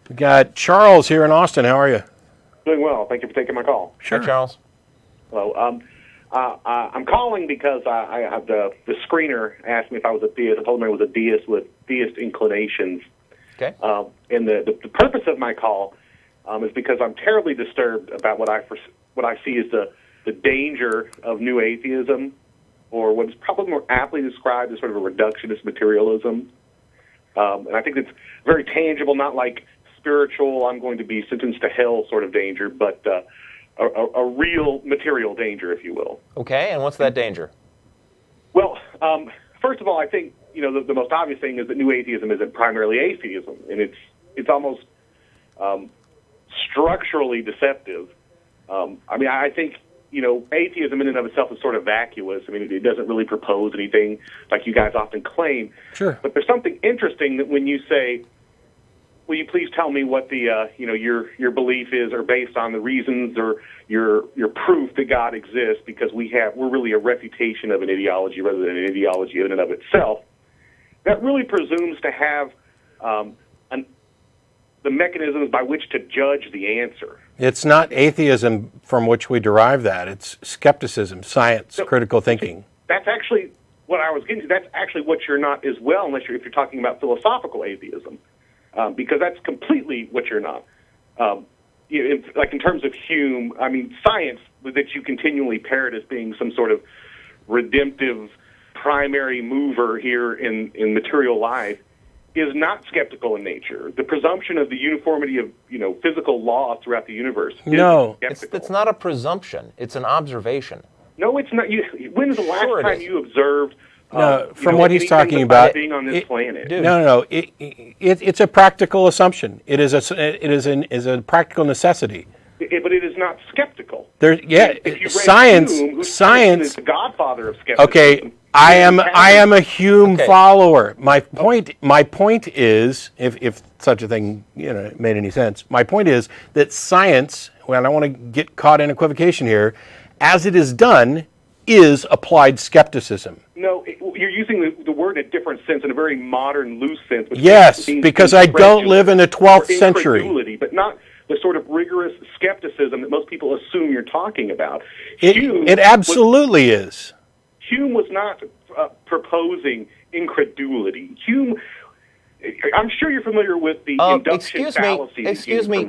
We got Charles here in Austin. How are you? Doing well. Thank you for taking my call. Sure. Hi, Charles. Hello. I'm calling because I have the screener asked me if I was a theist. I told him I was a deist with theist inclinations. Okay. And the purpose of my call is because I'm terribly disturbed about what I see as the danger of new atheism, or what is probably more aptly described as sort of a reductionist materialism. And I think it's very tangible, not like spiritual, I'm going to be sentenced to hell sort of danger, but a real material danger, if you will. Okay, and what's that danger? Well, first of all, I think the most obvious thing is that new atheism isn't primarily atheism, and it's almost structurally deceptive. I think atheism in and of itself is sort of vacuous. I mean, it doesn't really propose anything like you guys often claim. Sure. But there's something interesting that when you say, will you please tell me what the your belief is, or based on the reasons or your proof that God exists, because we're really a refutation of an ideology rather than an ideology in and of itself. That really presumes to have the mechanisms by which to judge the answer. It's not atheism from which we derive that. It's skepticism, science, critical thinking. That's actually what I was getting to. That's actually what you're not as well, if you're talking about philosophical atheism. Because that's completely what you're not. Like in terms of Hume, I mean, science that you continually parrot as being some sort of redemptive primary mover here in material life is not skeptical in nature. The presumption of the uniformity of physical law throughout the universe is skeptical. It's not a presumption. It's an observation. No, it's not. When's the last time you observed? No, from what he's talking about, being on this planet. No. It's a practical assumption. It is a practical necessity. But it is not skeptical. Science is the godfather of skepticism. Okay, I am a Hume follower. My point is, if such a thing made any sense, my point is that science, well, I don't want to get caught in equivocation here, as it is done, is applied skepticism. No, you're using the word in a different sense, in a very modern, loose sense. Yes, because I don't live in the 12th century. But not the sort of rigorous skepticism that most people assume you're talking about. It absolutely is. Hume was not proposing incredulity. Hume, I'm sure you're familiar with the induction fallacy. Excuse me.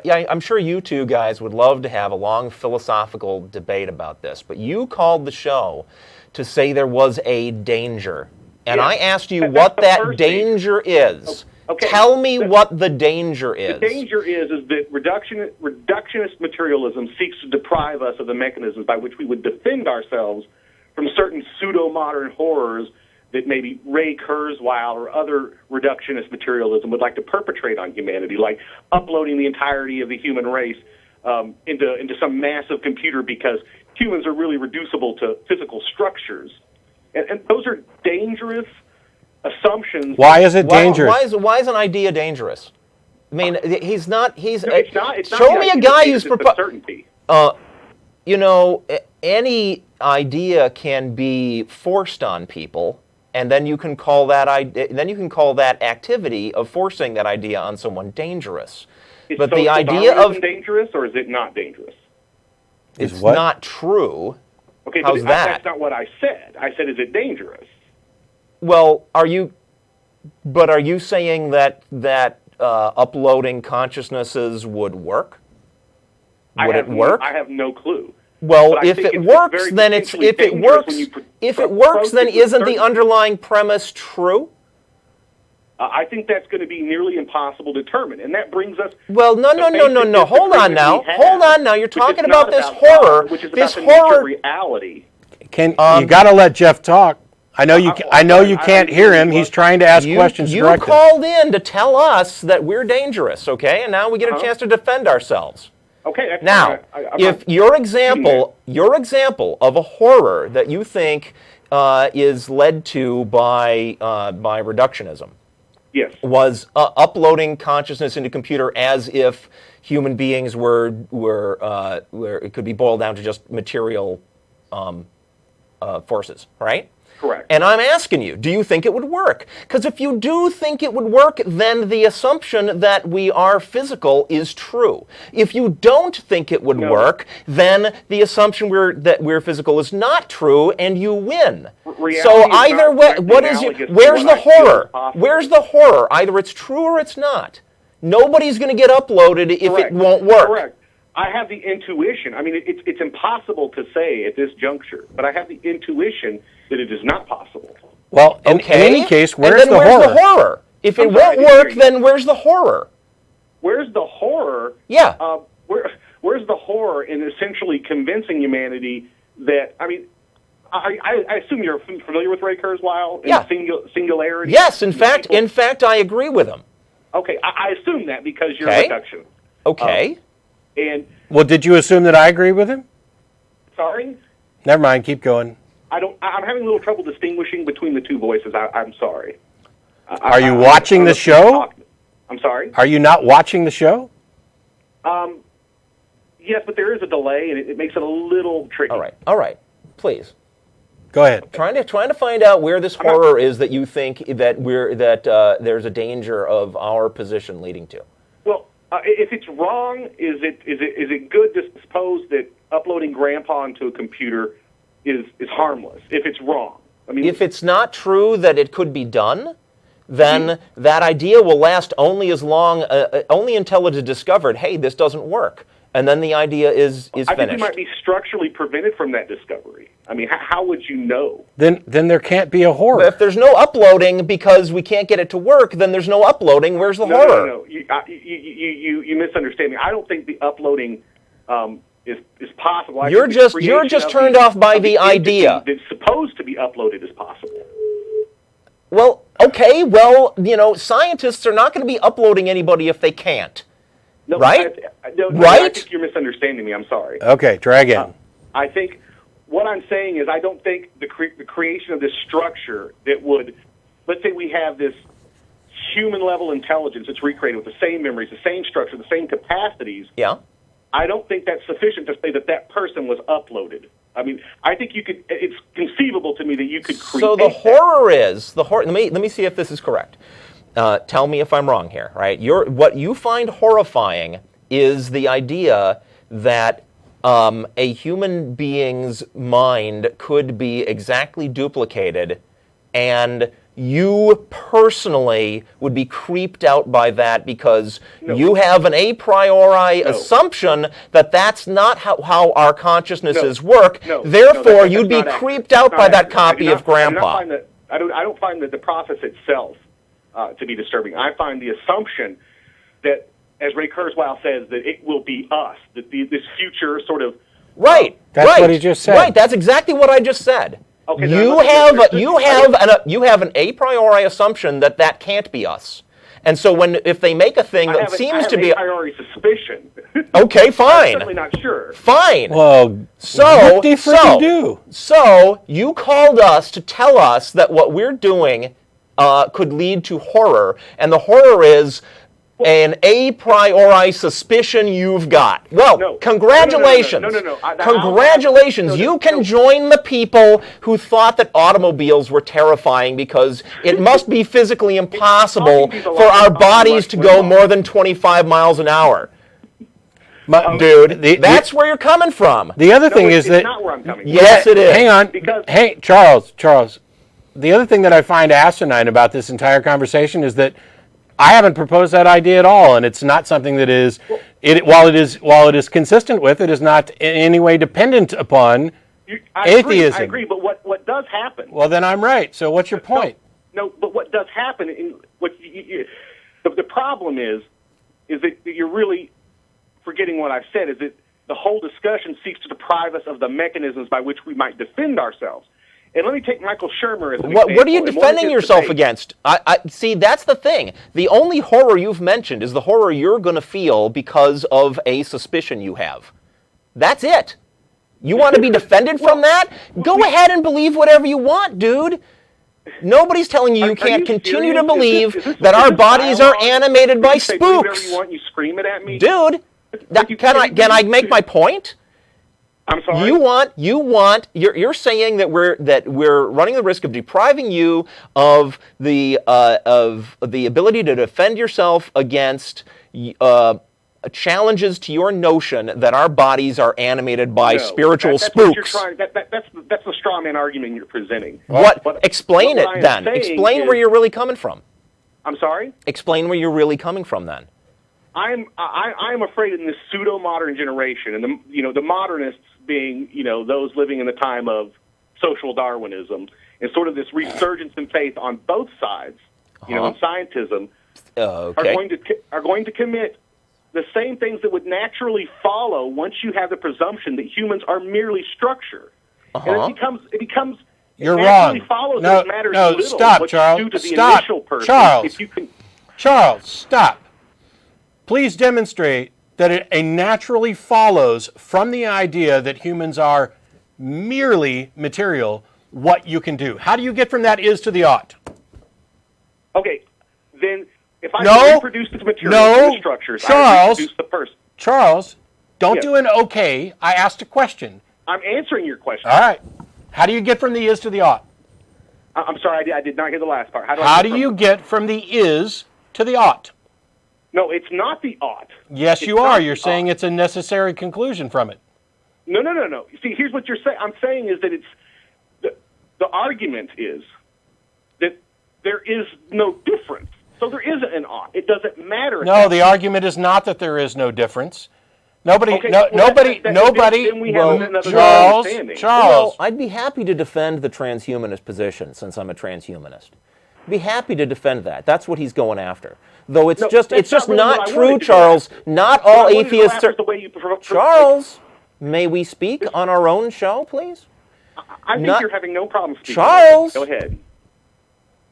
I'm sure you two guys would love to have a long philosophical debate about this, but you called the show to say there was a danger. And I asked you what that danger is. Okay. Tell me what the danger is. The danger is that reductionist materialism seeks to deprive us of the mechanisms by which we would defend ourselves from certain pseudo-modern horrors that maybe Ray Kurzweil or other reductionist materialism would like to perpetrate on humanity, like uploading the entirety of the human race into some massive computer because humans are really reducible to physical structures. And those are dangerous assumptions. Why is it dangerous? Why is an idea dangerous? I mean, he's not. It's not show me a guy who's certainty. Any idea can be forced on people, and then you can call that activity of forcing that idea on someone dangerous. But the idea of dangerous, or is it not dangerous? It's not true. Okay, how's that? That's not what I said. I said, is it dangerous? Well, are you saying that uploading consciousnesses would work? Would it work? I have no clue. Well, if it works, then isn't the underlying premise true? I think that's going to be nearly impossible to determine, and that brings us. Well, no. Hold on now. You're talking about this horror. Which is about the nature of reality. You got to let Jeff talk. I know you can't hear him. He's trying to ask questions directly. You called in to tell us that we're dangerous, okay? And now we get a chance to defend ourselves. Okay. Now, if your example of a horror that you think is led to by reductionism, yes, was uploading consciousness into a computer as if human beings were it could be boiled down to just material forces, right? Correct. And I'm asking you, do you think it would work? Because if you do think it would work, then the assumption that we are physical is true. If you don't think it would work, then the assumption that we're physical is not true, and you win. So either way, where's the horror? Where's the horror? Either it's true or it's not. Nobody's going to get uploaded if it won't work. Correct. I have the intuition. I mean, it's impossible to say at this juncture, but I have the intuition that it is not possible. Well, in any case, where's the horror? If it won't work, then where's the horror? Where's the horror? Yeah. Where's the horror in essentially convincing humanity that, I mean, I assume you're familiar with Ray Kurzweil and singularity? Yes, in fact, I agree with him. Okay, I assume that because you're a reductionist. Okay. Well, did you assume that I agree with him? Sorry? Never mind, keep going. I'm having a little trouble distinguishing between the two voices. I'm sorry. Are you watching the show? I'm sorry? Are you not watching the show? Yes, but there is a delay, and it makes it a little tricky. All right. Please. Go ahead. Trying to find out where this horror is that you think that there's a danger of our position leading to. Well, if it's wrong, is it good to suppose that uploading Grandpa onto a computer is harmless? If it's wrong, I mean, if it's not true that it could be done, then that idea will last only until it is discovered. Hey, this doesn't work, and then the idea is finished. I think we might be structurally prevented from that discovery. I mean, how would you know? Then there can't be a horror. But if there's no uploading because we can't get it to work, then there's no uploading. Where's the horror? No. You misunderstand me. I don't think the uploading is possible. You're just turned off by the idea. That's supposed to be uploaded is possible. Well, okay. Well, scientists are not going to be uploading anybody if they can't. No, right? Right? I think you're misunderstanding me. I'm sorry. Okay, try again. I think what I'm saying is I don't think the creation of this structure that would, let's say we have this human-level intelligence that's recreated with the same memories, the same structure, the same capacities. Yeah. I don't think that's sufficient to say that person was uploaded. I mean, I think it's conceivable to me that you could create. So the horror is, let me see if this is correct. Tell me if I'm wrong here, right? What you find horrifying is the idea that a human being's mind could be exactly duplicated, and you personally would be creeped out by that because you have an a priori assumption that that's not how our consciousnesses work. Therefore, you'd be creeped out by that copy of Grandpa. I don't find that the process itself to be disturbing. I find the assumption that, as Ray Kurzweil says, that it will be us, that this future sort of... Right. That's what he just said. Right. That's exactly what I just said. Okay, you have an a priori assumption that can't be us. And so if they make a thing that seems to be... I have a priori suspicion. Okay, fine. I'm certainly not sure. Fine. Well, so you called us to tell us that what we're doing could lead to horror, and the horror is an a priori suspicion you've got. Well, congratulations. No. Congratulations. You can join the people who thought that automobiles were terrifying because it must be physically impossible for our bodies to go more than 25 miles an hour. Dude, that's where you're coming from. The other thing is that... It's not where I'm coming from. Yes, it is. Hang on. Hey, Charles. The other thing that I find asinine about this entire conversation is that I haven't proposed that idea at all, and it's not something that is, while it is consistent with, it is not in any way dependent upon atheism. I agree, but what does happen? Well, then I'm right. So what's your point? No, but what does happen? The problem is that you're really forgetting what I've said. Is that the whole discussion seeks to deprive us of the mechanisms by which we might defend ourselves. And let me take Michael Shermer as an example. What are you defending yourself against? See, that's the thing. The only horror you've mentioned is the horror you're going to feel because of a suspicion you have. That's it. You want to be defended from that? Go ahead and believe whatever you want, dude. Nobody's telling you can't continue to believe that our bodies are animated by spooks. You want, you scream it at me? Dude, can I make my point? I'm sorry. You're saying that we're running the risk of depriving you of the ability to defend yourself against challenges to your notion that our bodies are animated by spiritual spooks. That's the straw man argument you're presenting. Explain it then. Explain where you're really coming from. I'm sorry? Explain where you're really coming from then. I'm afraid in this pseudo-modern generation, and the modernists being those living in the time of social Darwinism, and sort of this resurgence in faith on both sides, in scientism, are going to commit the same things that would naturally follow once you have the presumption that humans are merely structure, and it becomes. You're wrong. Follows no, matters no, little stop, Charles. Stop, Charles, stop. Please demonstrate that it naturally follows from the idea that humans are merely material what you can do. How do you get from that is to the ought? Okay, then if I reproduce the material the structures, I reproduce the person. Charles, don't do an okay. I asked a question. I'm answering your question. All right. How do you get from the is to the ought? I'm sorry, I did not hear the last part. How do you get from the is to the ought? No, it's not the ought. Yes, you are. You're saying it's a necessary conclusion from it. No. See, here's what you're saying. I'm saying is that it's the argument is that there is no difference. So there isn't an ought. It doesn't matter. No, the argument is not that there is no difference. Nobody. Charles. Well, I'd be happy to defend the transhumanist position since I'm a transhumanist. I'd be happy to defend that. That's what he's going after. Though it's just not true, Charles. Not all atheists are. Charles, may we speak on our own show, please? I think you're having no problem speaking. Charles, go ahead.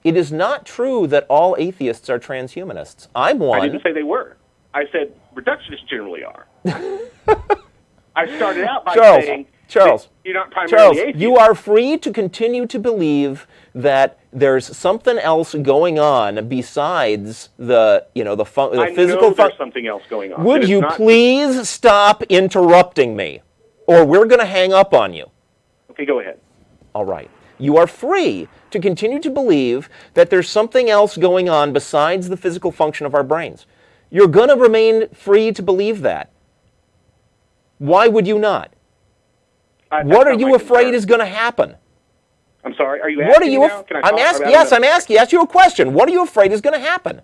It is not true that all atheists are transhumanists. I'm one. I didn't say they were. I said reductionists generally are. I started out by saying Charles, you're not primarily atheist. You are free to continue to believe that there's something else going on besides the physical. There's something else going on. Would you please stop interrupting me, or we're going to hang up on you? Okay, go ahead. All right. You are free to continue to believe that there's something else going on besides the physical function of our brains. You're going to remain free to believe that. Why would you not? What are you afraid is going to happen? I'm sorry. Are you asking me now? I'm asking. Yes, I'm asking. Ask you a question. What are you afraid is going to happen?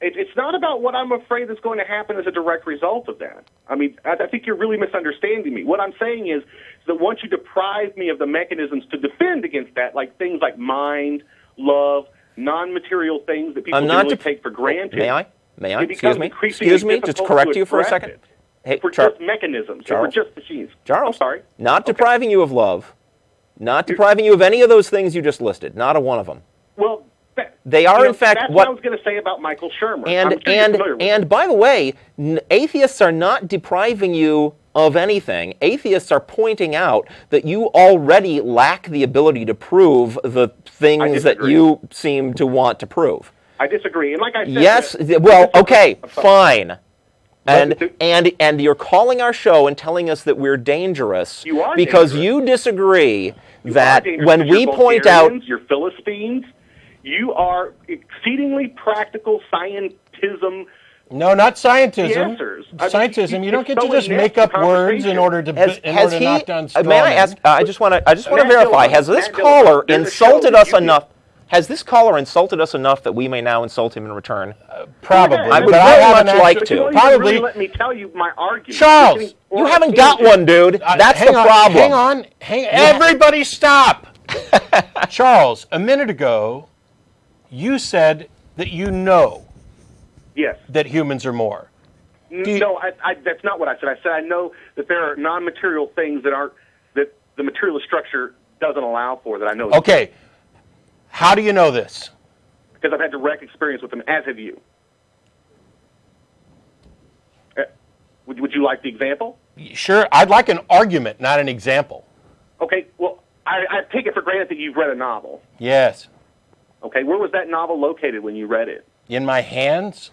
It's not about what I'm afraid is going to happen as a direct result of that. I mean, I think you're really misunderstanding me. What I'm saying is that once you deprive me of the mechanisms to defend against that, like things like mind, love, non-material things that people generally take for granted. May I? Excuse me. Just to correct you for a second. Hey, we're just mechanisms. We're just machines. Charles, I'm sorry. Not depriving you of love. Not depriving you of any of those things you just listed. Not a one of them. Well, they are in fact that's what I was going to say about Michael Shermer. And by the way, atheists are not depriving you of anything. Atheists are pointing out that you already lack the ability to prove the things that you seem to want to prove. I disagree. And like I said, yes. Well, okay, fine. And you're calling our show and telling us that we're dangerous because you disagree that when we point out you're Philistines, you are exceedingly practical scientism. No, not scientism. Answers. Scientism. You don't get to just make up words in order to knock down straw May I ask? I just want to verify. Has this caller insulted us enough? Has this caller insulted us enough that we may now insult him in return? Probably. I would very much like to. Probably. Let me tell you my argument. Charles, you haven't got one, dude. That's the problem. Hang on. Everybody stop. Charles, a minute ago, you said that you know that humans are more. No, that's not what I said. I said I know that there are non-material things that the materialist structure doesn't allow for that I know. Okay. How do you know this? Because I've had direct experience with them, as have you. Would you like the example? Sure. I'd like an argument, not an example. Okay. Well, I take it for granted that you've read a novel. Yes. Okay. Where was that novel located when you read it? In my hands.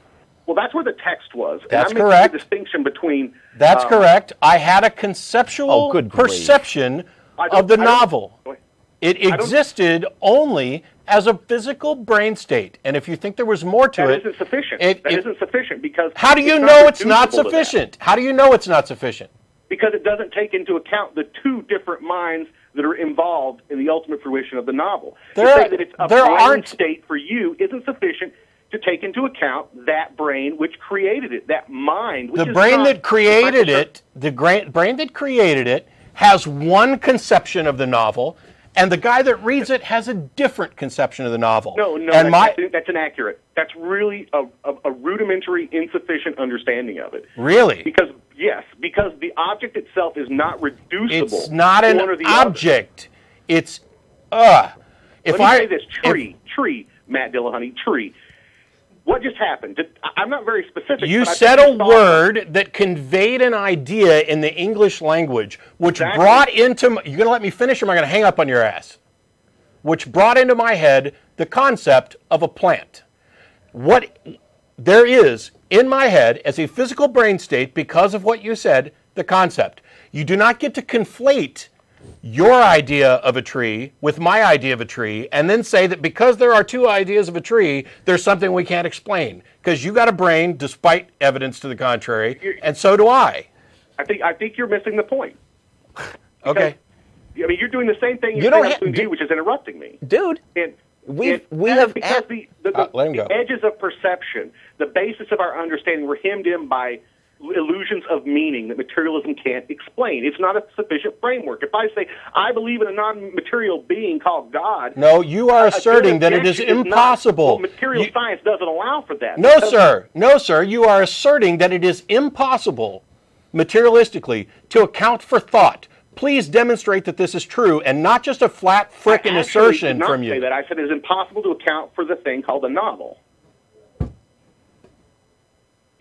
Well, that's where the text was. That's and I'm correct. making the distinction between... That's correct. I had a conceptual perception of the novel. It existed only as a physical brain state. And if you think there was more to that it... isn't sufficient. That isn't sufficient because... How do you know it's not sufficient? How do you know it's not sufficient? Because it doesn't take into account the two different minds that are involved in the ultimate fruition of the novel. To say that it's a brain state for you isn't sufficient to take into account that brain which created it, that mind. Which the brain that created it, brain that created it has one conception of the novel, and the guy that reads it has a different conception of the novel. No, and that's inaccurate. That's really a rudimentary, insufficient understanding of it. Really? Because the object itself is not reducible. It's not an object. It's Let me say this: tree, Matt Dillahunty, tree. What just happened? I'm not very specific. You said a word that conveyed an idea in the English language, which brought into... You're going to let me finish, or am I going to hang up on your ass? Which brought into my head the concept of a plant. What there is in my head as a physical brain state, because of what you said, the concept. You do not get to conflate your idea of a tree with my idea of a tree and then say that because there are two ideas of a tree, there's something we can't explain. Because you got a brain, despite evidence to the contrary, and so do I. I think you're missing the point. Okay. I mean, you're doing the same thing you're doing, which is interrupting me. Dude, we have... Because the edges of perception, the basis of our understanding, were hemmed in by illusions of meaning that materialism can't explain. It's not a sufficient framework. If I say, I believe in a non-material being called God... No, you are asserting that it is impossible. Material science doesn't allow for that. No, sir. No, sir. You are asserting that it is impossible, materialistically, to account for thought. Please demonstrate that this is true, and not just a flat frickin' assertion from you. I did not say that. I said it is impossible to account for the thing called a novel.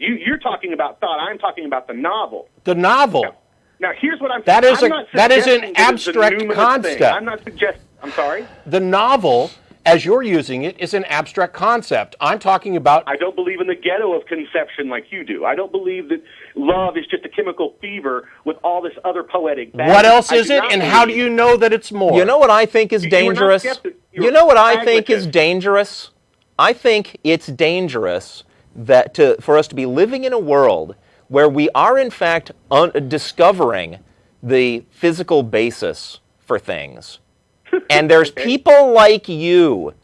You're talking about thought. I'm talking about the novel. The novel. Now here's what I'm saying. That is an abstract concept. I'm not suggesting. I'm sorry? The novel, as you're using it, is an abstract concept. I'm talking about... I don't believe in the ghetto of conception like you do. I don't believe that love is just a chemical fever with all this other poetic baggage. What else is it, and how do you know that it's more? You know what I think is dangerous? You know what I think is dangerous? I think it's dangerous for us to be living in a world where we are, in fact, discovering the physical basis for things. And there's people like you.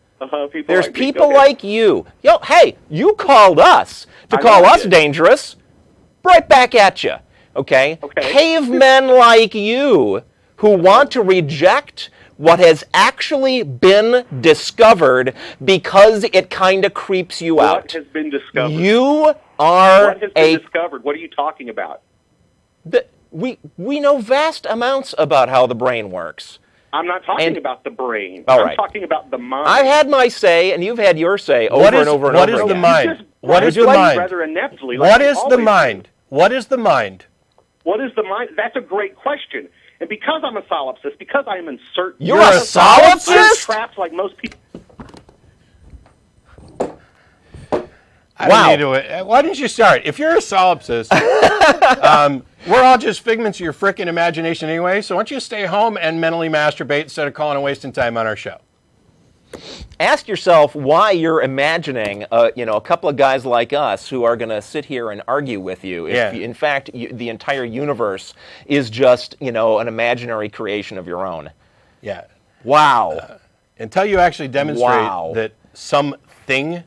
There's people like you. Hey, you called us to call us dangerous. Right back at you. Okay? Cavemen like you who want to reject what has actually been discovered because it kind of creeps you out. What has been discovered? You are What has been discovered? What are you talking about? We know vast amounts about how the brain works. I'm not talking about the brain. I'm talking about the mind. I've had my say, and you've had your say over and over and over again. What is the mind? What is the mind? Rather ineptly. What is the mind? What is the mind? What is the mind? That's a great question. And because I'm a solipsist, because I am uncertain... You're a solipsist? I'm trapped like most people... Why didn't you start? If you're a solipsist, we're all just figments of your frickin' imagination anyway, so why don't you stay home and mentally masturbate instead of calling and wasting time on our show? Ask yourself why you're imagining, a couple of guys like us who are going to sit here and argue with you. If in fact, the entire universe is just, an imaginary creation of your own. Yeah. Wow. Until you actually demonstrate that something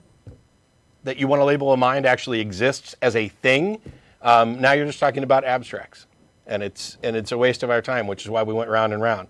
that you want to label a mind actually exists as a thing, now you're just talking about abstracts, and it's a waste of our time, which is why we went round and round.